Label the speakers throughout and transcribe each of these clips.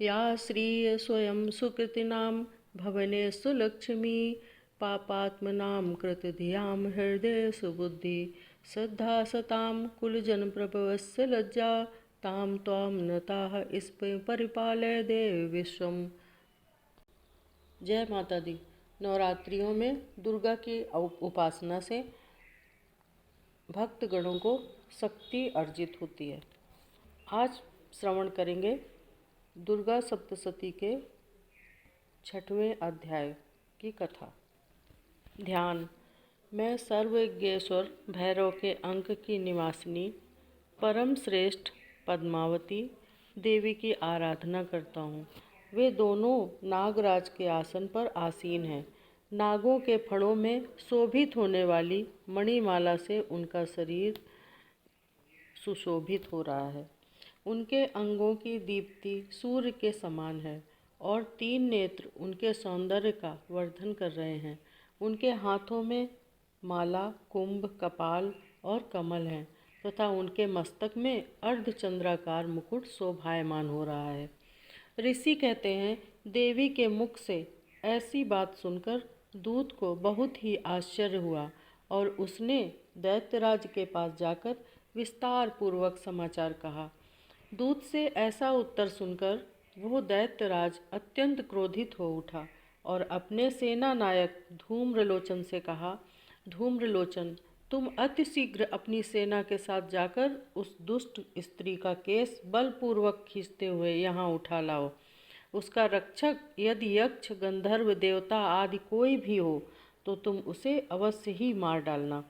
Speaker 1: या श्रिय स्वयं सुकृतिनां भवने सुलक्ष्मी पापात्मनां कृतधियां हृदय सुबुद्धि श्रद्धा सतां कुलजनप्रभवस्य लज्जा तां त्वां नताः इस परिपालय देव विश्वम। जय माता दी। नवरात्रियों में दुर्गा की उपासना से भक्तगणों को शक्ति अर्जित होती है। आज श्रवण करेंगे दुर्गा सप्तशती के 6वें अध्याय की कथा। ध्यान। मैं सर्वज्ञेश्वर भैरव के अंक की निवासिनी परम श्रेष्ठ पद्मावती देवी की आराधना करता हूँ। वे दोनों नागराज के आसन पर आसीन हैं। नागों के फणों में शोभित होने वाली मणिमाला से उनका शरीर सुशोभित हो रहा है। उनके अंगों की दीप्ति सूर्य के समान है और 3 नेत्र उनके सौंदर्य का वर्धन कर रहे हैं। उनके हाथों में माला, कुंभ, कपाल और कमल हैं तथा उनके मस्तक में अर्धचंद्राकार मुकुट शोभायमान हो रहा है। ऋषि कहते हैं, देवी के मुख से ऐसी बात सुनकर दूत को बहुत ही आश्चर्य हुआ और उसने दैत्यराज के पास जाकर विस्तार पूर्वक समाचार कहा। दूत से ऐसा उत्तर सुनकर वो दैत्यराज अत्यंत क्रोधित हो उठा और अपने सेना नायक धूम्रलोचन से कहा, धूम्रलोचन, तुम अतिशीघ्र अपनी सेना के साथ जाकर उस दुष्ट स्त्री का केस बलपूर्वक खींचते हुए यहाँ उठा लाओ। उसका रक्षक यदि यक्ष, गंधर्व, देवता आदि कोई भी हो तो तुम उसे अवश्य ही मार डालना।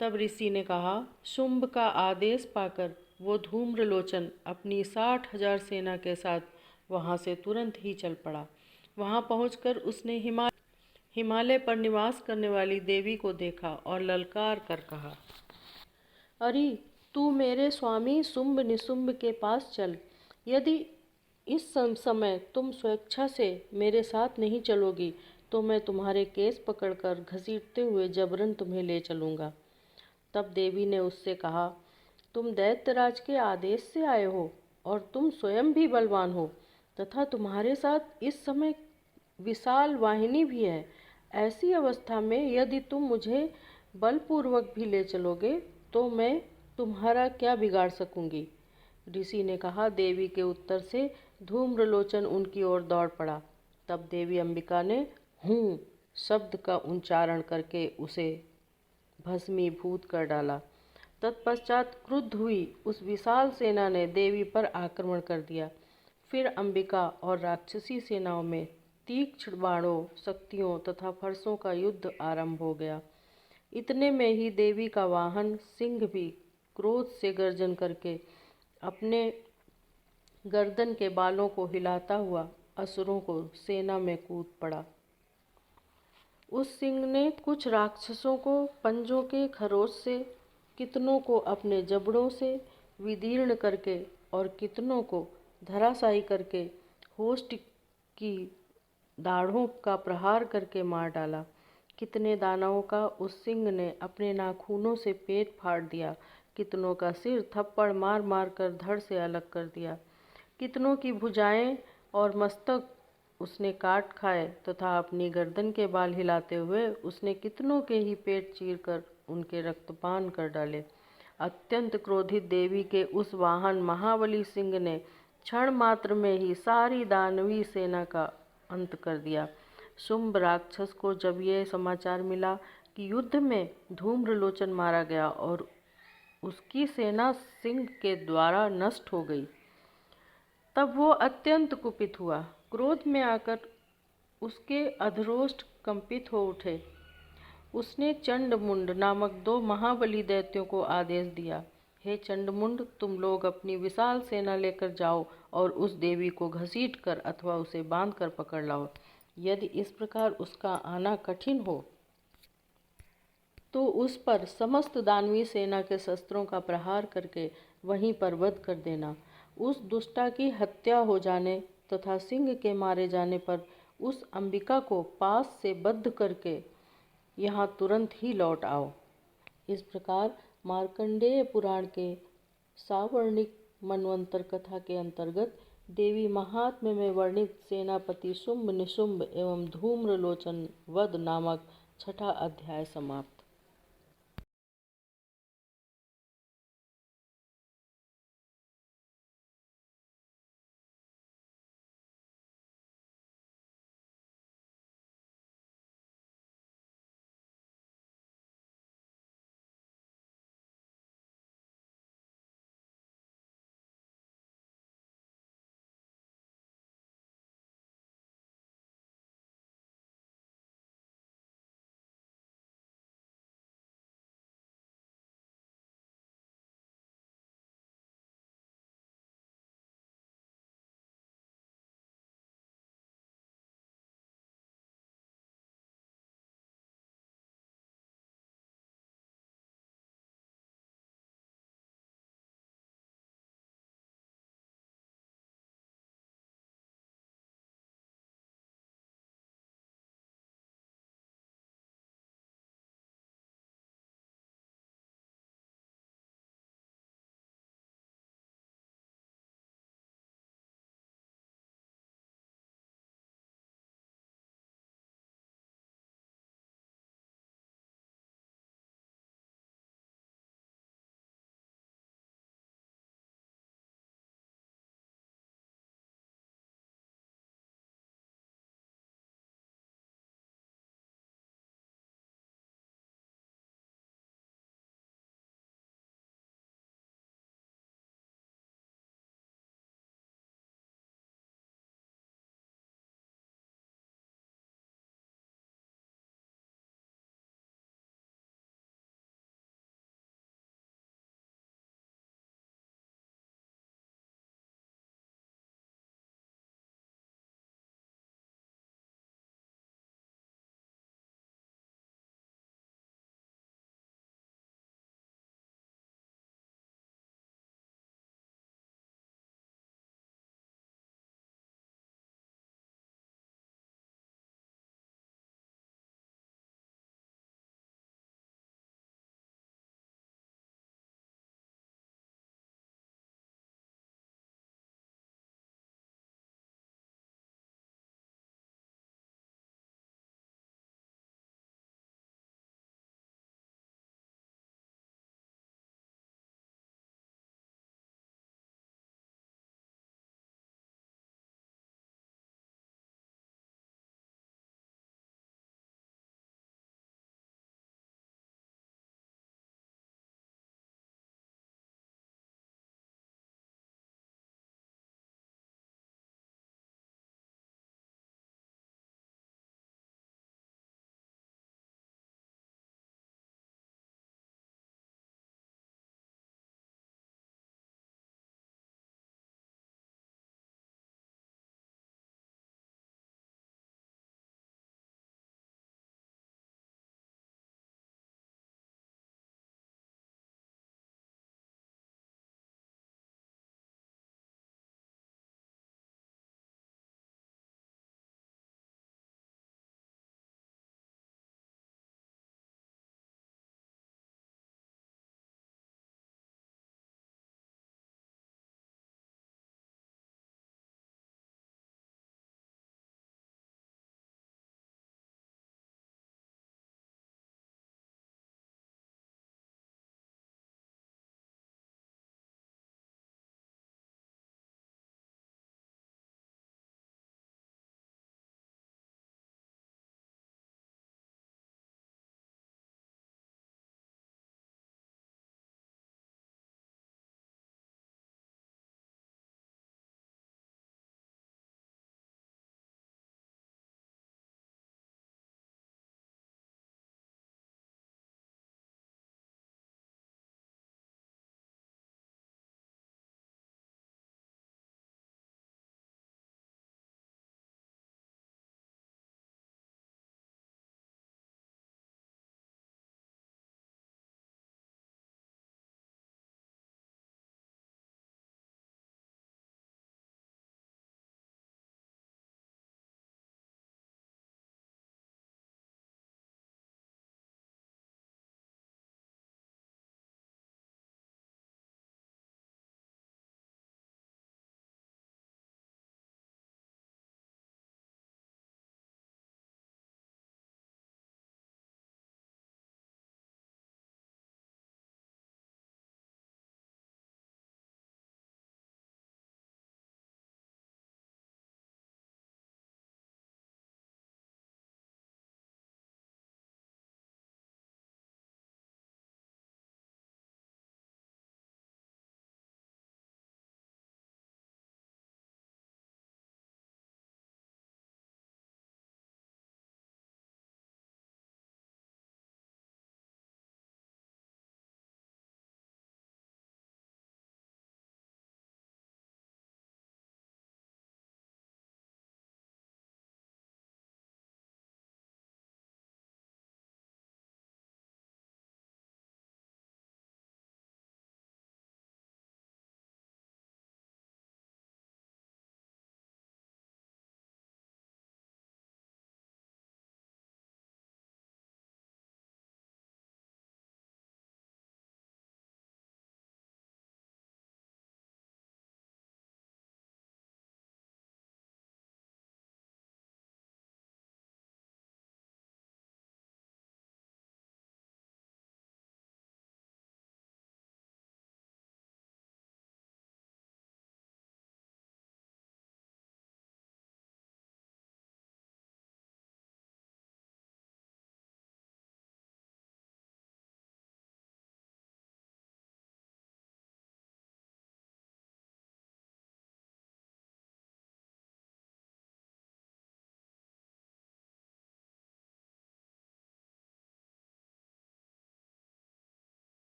Speaker 1: तब ऋषि ने कहा, शुंभ का आदेश पाकर वो धूम्रलोचन अपनी 60,000 सेना के साथ वहाँ से तुरंत ही चल पड़ा। वहाँ पहुँचकर उसने हिमालय पर निवास करने वाली देवी को देखा और ललकार कर कहा, अरे तू मेरे स्वामी शुंभ निशुंभ के पास चल। यदि इस समय तुम स्वेच्छा से मेरे साथ नहीं चलोगी तो मैं तुम्हारे केस पकड़कर घसीटते हुए जबरन तुम्हें ले चलूँगा। तब देवी ने उससे कहा, तुम दैत्यराज के आदेश से आए हो और तुम स्वयं भी बलवान हो तथा तुम्हारे साथ इस समय विशाल वाहिनी भी है। ऐसी अवस्था में यदि तुम मुझे बलपूर्वक भी ले चलोगे तो मैं तुम्हारा क्या बिगाड़ सकूंगी। ऋषि ने कहा। देवी के उत्तर से धूम्रलोचन उनकी ओर दौड़ पड़ा। तब देवी अंबिका ने हूँ शब्द का उच्चारण करके उसे भस्मीभूत कर डाला। तत्पश्चात क्रुद्ध हुई उस विशाल सेना ने देवी पर आक्रमण कर दिया। फिर अंबिका और राक्षसी सेनाओं में तीक्ष्ण बाणों, शक्तियों तथा फरसों का युद्ध आरंभ हो गया। इतने में ही देवी का वाहन सिंह भी क्रोध से गर्जन करके अपने गर्दन के बालों को हिलाता हुआ असुरों को सेना में कूद पड़ा। उस सिंह ने कुछ राक्षसों को पंजों के खरोच से, कितनों को अपने जबड़ों से विदीर्ण करके और कितनों को धराशायी करके होष्ट की दाढ़ों का प्रहार करके मार डाला। कितने दानवों का उस सिंह ने अपने नाखूनों से पेट फाड़ दिया। कितनों का सिर थप्पड़ मार मार कर धड़ से अलग कर दिया। कितनों की भुजाएं और मस्तक उसने काट खाए तथा अपनी गर्दन के बाल हिलाते हुए उसने कितनों के ही पेट चीरकर उनके रक्तपान कर डाले। अत्यंत क्रोधित देवी के उस वाहन महाबली सिंह ने क्षण मात्र में ही सारी दानवी सेना का अंत कर दिया। शुंभ राक्षस को जब यह समाचार मिला कि युद्ध में धूम्रलोचन मारा गया और उसकी सेना सिंह के द्वारा नष्ट हो गई, तब वो अत्यंत कुपित हुआ। क्रोध में आकर उसके अधरोष्ठ कंपित हो उठे। उसने चंडमुंड नामक 2 महाबली दैत्यों को आदेश दिया, हे चंडमुंड, तुम लोग अपनी विशाल सेना लेकर जाओ और उस देवी को घसीट कर अथवा उसे बांध कर पकड़ लाओ। यदि इस प्रकार उसका आना कठिन हो तो उस पर समस्त दानवी सेना के शस्त्रों का प्रहार करके वहीं पर वध कर देना। उस दुष्टा की हत्या हो जाने तथा सिंह के मारे जाने पर उस अंबिका को पास से बद्ध करके यहाँ तुरंत ही लौट आओ। इस प्रकार मार्कंडेय पुराण के सावर्णिक मनवंतर कथा के अंतर्गत देवी महात्म्य में वर्णित सेनापति शुंभ निशुंभ एवं धूम्रलोचन वध नामक छठा अध्याय समाप्त।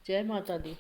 Speaker 1: जय माता दी।